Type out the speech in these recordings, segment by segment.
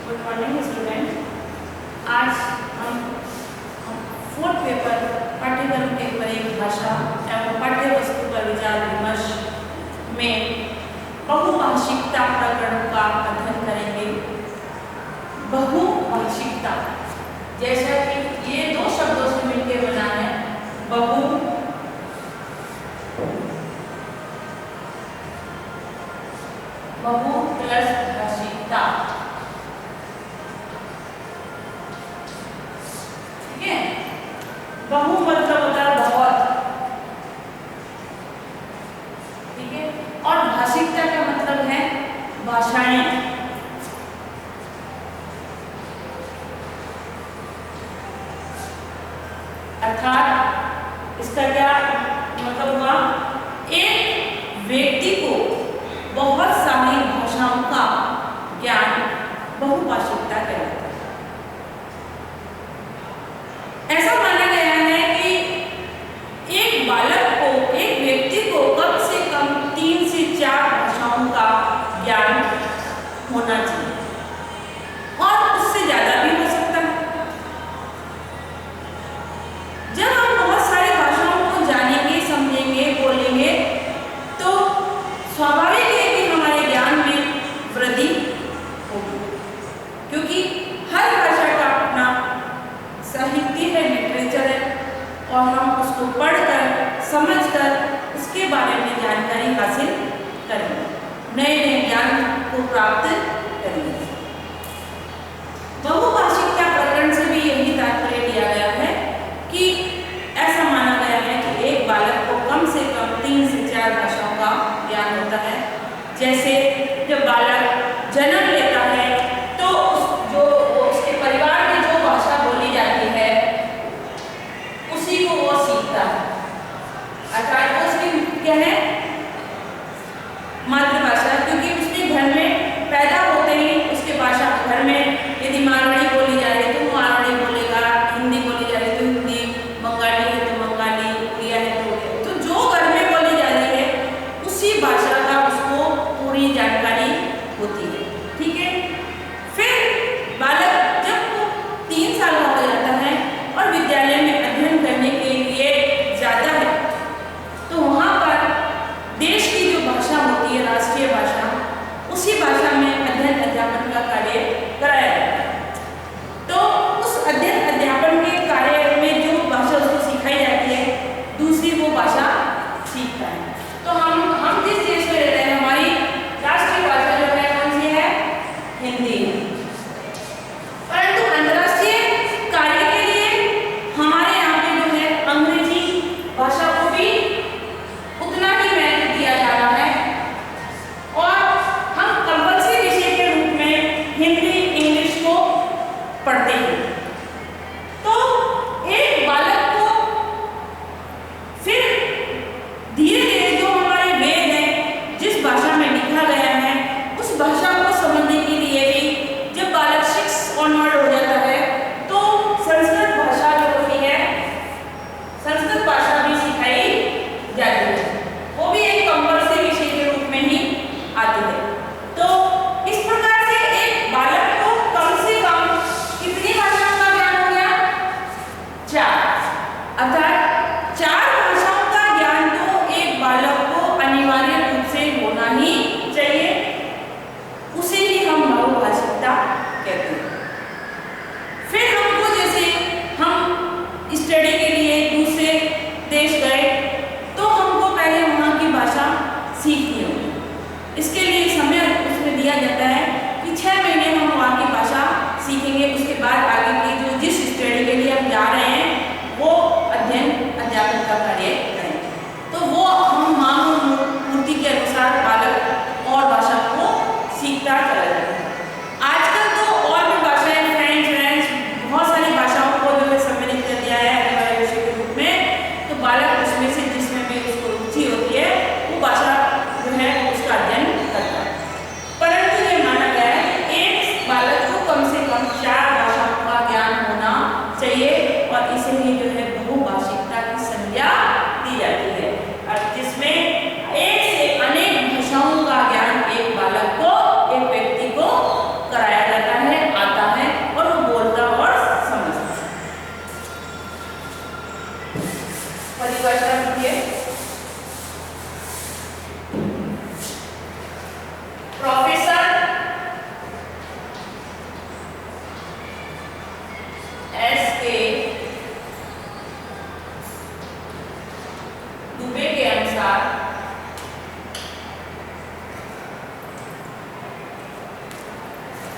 Good morning student. आज हम fourth paper पाठ्यक्रम के ऊपर एक भाषा एवं पाठ्य वस्तु पर विचार विमर्श में बहुभाषिकता प्रकरण का अध्ययन करेंगे। बहुभाषिकता जैसा कि ये दो शब्दों से मिलकर बना है, बहु प्लस भाषिकता। ठीक है, बहु मतलब होता है बहुत, ठीक है, और भाषिकता का मतलब है भाषाएं। अर्थात इसका क्या मतलब हुआ, एक व्यक्ति को बहुत सारी भाषाओं का ज्ञान बहुभाषिकता कहलाता है। ऐसा माना गया है कि एक बालक को, एक व्यक्ति को कम से कम 3 से 4 भाषाओं का ज्ञान होना चाहिए और उससे ज्यादा भी हो सकता है। जब हम बहुत सारी भाषाओं को जानेंगे, समझेंगे, बोलेंगे तो स्वाभाविक है कि हमारे ज्ञान में वृद्धि होगी, क्योंकि हर भाषा का अपना साहित्य है, लिटरेचर है, और हम उसको पढ़कर, समझकर उसके बारे में जानकारी हासिल करेंगे, नए नए ज्ञान को प्राप्त करेंगे। बहुभाषिकता प्रकरण से भी यही तात्पर्य लिया गया है कि ऐसा माना गया है कि एक बालक को कम से कम 3 से 4 भाषाओं का ज्ञान होता है। जैसे जब बालक जन्म लेता है तो उसके परिवार में जो भाषा बोली जाती है उसी को वो सीखता है, अर्थात वो उसकी क्या है, मातृभाषा, क्योंकि उसके घर में पैदा होते ही उसके भाषा, घर में यदि मारवाड़ी बोली जा रही है तो वो मारवाड़ी बोलेगा, हिंदी बोली जा रही है तो हिंदी, बंगाली है तो बंगाली, उड़िया है तो उड़िया, तो जो घर में बोली जा रही है उसी भाषा का उसको पूरी जानकारी होती है। ठीक है, फिर बालक जब 3 साल का हो जाता है और विद्यालय में अध्ययन करने के लिए जाता है तो वहाँ पर देश की जो भाषा होती है, राष्ट्रीय भाषा, उसी भाषा में अध्ययन अध्यापन का कार्य कराया जाता है। तो उस अध्ययन अध्यापन के कार्य में जो भाषा उसको सिखाई जाती है, दूसरी वो भाषा सीखता है। तो हम जिस देश में रहते हैं, हमारी राष्ट्रीय भाषा जो है कौन सी है, हिंदी है, परंतु अंतर्राष्ट्रीय कार्य के लिए हमारे यहाँ पे जो है अंग्रेजी भाषा को भी उतना ही महत्व दिया जा रहा है और हम कंपल्सरी विषय के रूप में हिंदी, इंग्लिश को पढ़ते हैं। तो एक बालक को फिर धीरे धीरे जो हमारे वेद हैं, जिस भाषा में लिखा गया है, उस भाषा को समझने के लिए भी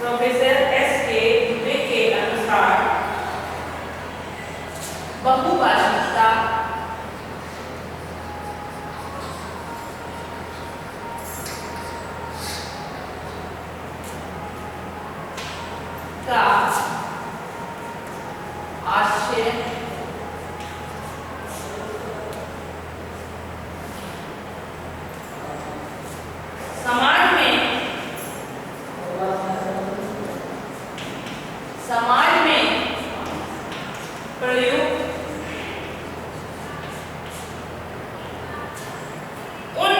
प्रोफेसर एस के दुबे के अनुसार बहुभाषिकता का आशय समाज में प्रयुक्त उन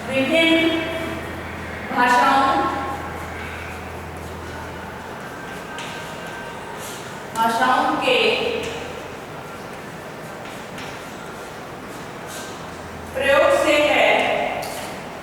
विभिन्न भाषाओं के प्रयोग से है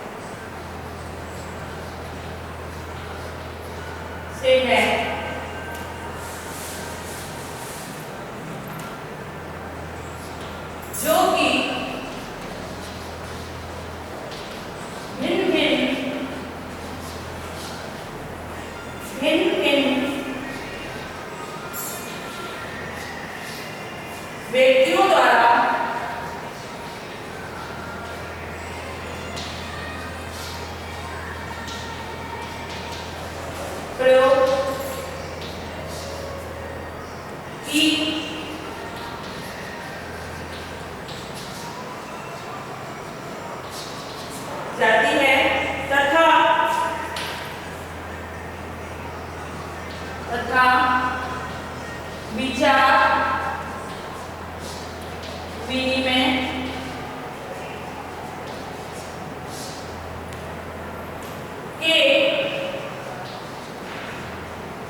जो कि भिन्न व्यक्तियों द्वारा प्रयोग की जाती है तथा विचार विनिमय के प्रमुख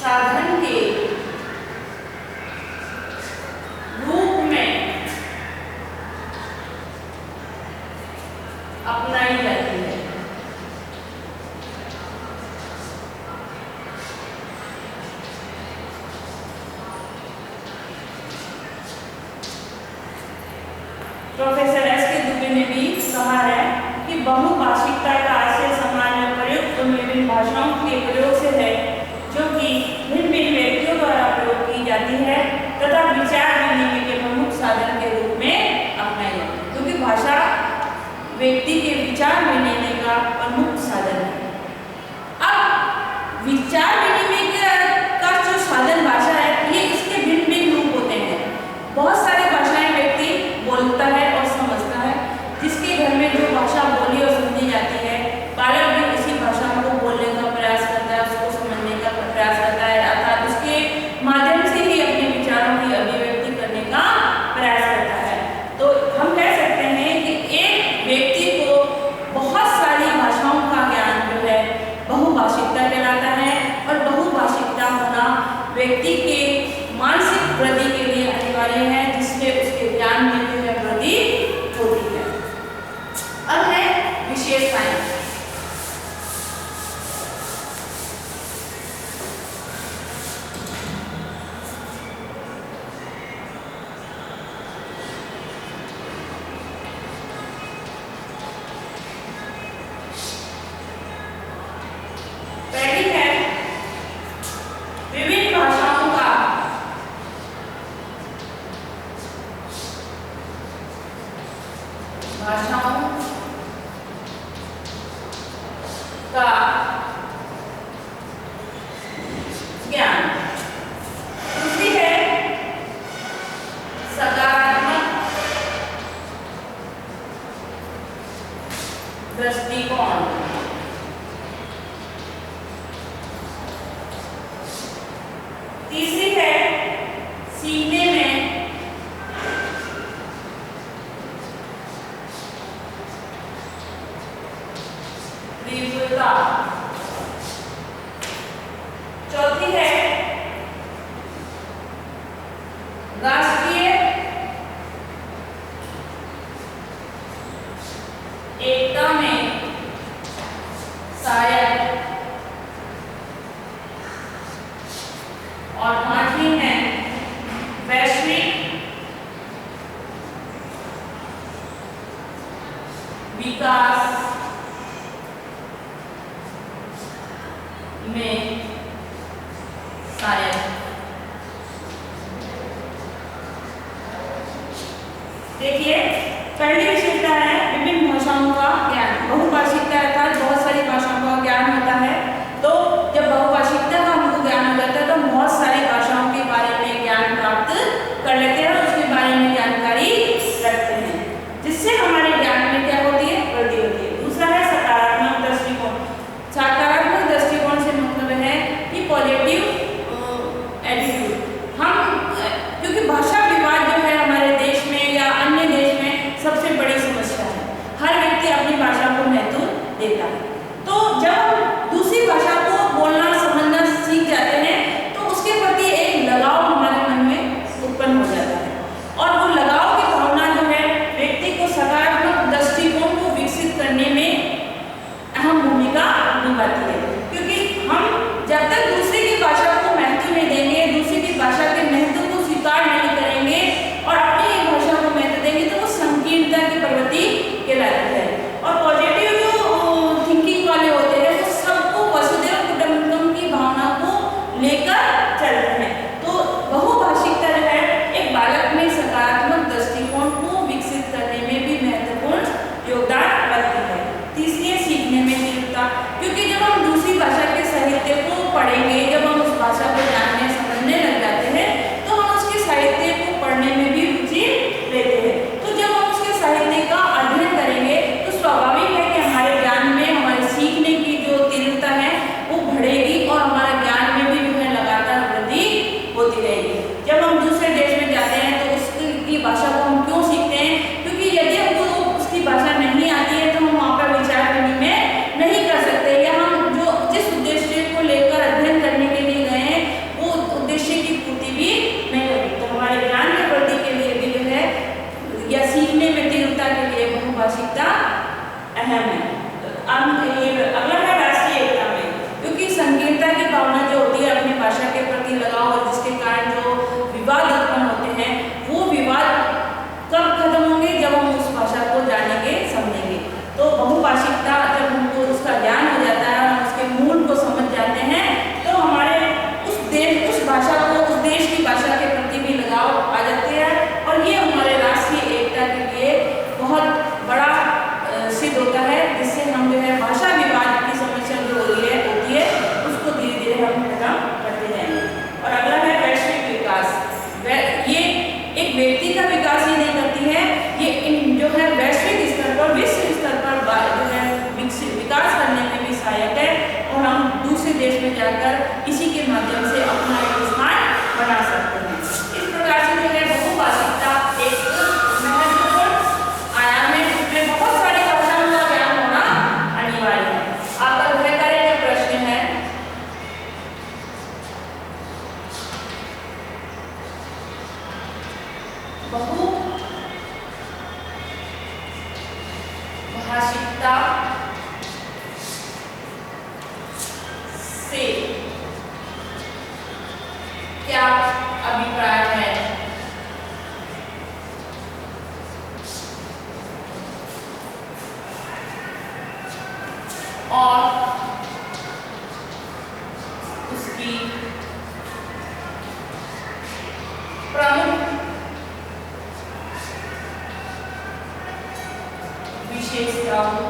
साधन के रूप में अपनाई जाती है। प्रोफेसर एस के दुबे ने भी कहा है कि बहुभाषिकता का आशय समाज में प्रयुक्त उन विभिन्न भाषाओं के प्रयोग से है जो कि भिन्न व्यक्तियों द्वारा प्रयोग की जाती है तथा विचार विनिमय के प्रमुख साधन के रूप में अपनाई जाती है, क्योंकि भाषा व्यक्ति के विचार विनिमय का प्रमुख साधन है। अब विचार विनिमय का जो साधन भाषा है, ये इसके भिन्न रूप होते हैं। बहुत सारी भाषाएं व्यक्ति बोलता है और समझता है, जिसके घर में जो भाषा बोली और समझी जाती है, बालक भी उसी भाषा को बोलने का प्रयास करता है, उसको समझने का प्रयास करता है, अर्थात उसके माध्यम से ही अपने विचारों की अभिव्यक्ति करने का प्रयास करता है। तो हम कह सकते हैं कि एक व्यक्ति को बहुत सारी भाषाओं का ज्ञान जो है बहुभाषिकता कहलाता है, और बहुभाषिकता होना व्यक्ति के मानसिक वृद्धि के लिए अनिवार्य है, जिससे उसके ज्ञान में जो है वृद्धि होती है। अब है विशेषताएं। पहली है विभिन्न भाषाओं का ज्ञान। दूसरी है सकारात्मक दृष्टिकोण। तीसरी है सीखने में तीव्रता। चौथी है राष्ट्रीय एकता में सहायक। और पांचवी है देखिए, पहली विशेषता है विभिन्न भाषाओं का ज्ञान। बहुभाषिकता अर्थात बहुत सारी भाषाओं का ज्ञान होता है। तो जब बहुभाषिकता का हमको ज्ञान हो जाता है तो बहुत सारी भाषाओं के बारे में ज्ञान प्राप्त कर लेते हैं और उसके बारे में जानकारी रखते हैं, जिससे हमारे ज्ञान में क्या होती है, वृद्धि होती है। दूसरा है सकारात्मक दृष्टिकोण। सकारात्मक दृष्टिकोण से मतलब है कि पॉजिटिव एटीट्यूड। क्योंकि भाषा विवाद जो है हमारे देश में या अन्य देश में सबसे बड़ी समस्या है। हर व्यक्ति अपनी भाषा को महत्व देता है। तो जब हम दूसरी भाषा को बोलना समझना सीख जाते हैं तो उसके प्रति एक लगाव हमारे मन में उत्पन्न हो जाता है, और वो लगाव की भावना जो है व्यक्ति को सकारात्मक दृष्टिकोण को विकसित करने में अहम भूमिका निभाती है। क्योंकि हम जब तक दूसरे की भाषा को महत्व नहीं देंगे, दूसरे की भाषा के महत्व को स्वीकार नहीं करेंगे और अपनी भाषा को महत्व देंगे तो वो संकीर्णता की प्रवृत्ति कहलाती है। और पॉजिटिव जो थिंकिंग वाले होते हैं वो सबको वसुधैव कुटुंबकम की भावना को लेकर चलते हैं। तो बहुभाषिकता जो है एक बालक में सकारात्मक दृष्टिकोण को विकसित करने में भी महत्वपूर्ण योगदान रखती है। तीसरी है सीखने में तीव्रता। क्योंकि जब हम दूसरी भाषा के साहित्य को पढ़ेंगे, जब हम उस भाषा को जानने समझने लग जाते हैं तो हम उसके साहित्य को पढ़ने में भी रुचि लेते हैं। तो जब हम उसके साहित्य का अध्ययन करेंगे तो स्वाभाविक है कि हमारे ज्ञान में हमारे सीखने की जो तीव्रता है वो बढ़ेगी और हमारे ज्ञान में भी जो है लगातार वृद्धि होती रहेगी। जब हम दूसरे देश में जाते हैं तो उसकी भाषा को हम क्यों सीखते हैं? क्योंकि यदि हमको उसकी भाषा नहीं आती है तो हम वहाँ पर विचार विनिमय नहीं कर सकते, या हम जो जिस उद्देश्य को लेकर अध्ययन करने के लिए गए हैं वो उद्देश्य की पूर्ति भी नहीं होगी। तो हमारे ज्ञान में वृद्धि के लिए भी जो है या सीखने में तीव्रता के लिए बहुभाषिकता अहम है। अगला है राष्ट्रीय एकता में। क्योंकि संकीर्णता की भावना जो होती है अपनी भाषा के प्रति लगाव और जिसके कारण जो विवाद उत्पन्न होते हैं वो विवाद कब खत्म होंगे? जब हम उस भाषा को जानेंगे समझेंगे। तो बहुभाषिकता जब हमको उसका ज्ञान हो जाता है और उसके मूल को समझ जाते हैं तो हमारे उस भाषा को, उस देश की भाषा के प्रति भी लगाव आ जाते हैं और ये हमारे राष्ट्रीय एकता के लिए बहुत बड़ा सिद्ध होता है, जिससे हम जो है भाषा विवाद की समस्या जो होती है उसको धीरे धीरे हम खत्म करते जाएंगे। और अगला है वैश्विक विकास। ये एक व्यक्ति का विकास ही नहीं करती है, ये जो है वैश्विक स्तर पर, विश्व स्तर पर जो है विकास करने में भी सहायक है और हम दूसरे देश में जाकर इसी के माध्यम से अपना एक स्थान बना सकते हैं। इस प्रकार से जो है बहुभाषिकता एक महत्वपूर्ण आयाम है जिसमें बहुत सारी भाषाओं का ज्ञान होना अनिवार्य है। आपका गृह कार्य का प्रश्न है बहुभाषिकता से क्या अभिप्राय है? और उसकी प्रमुख विशेषताओं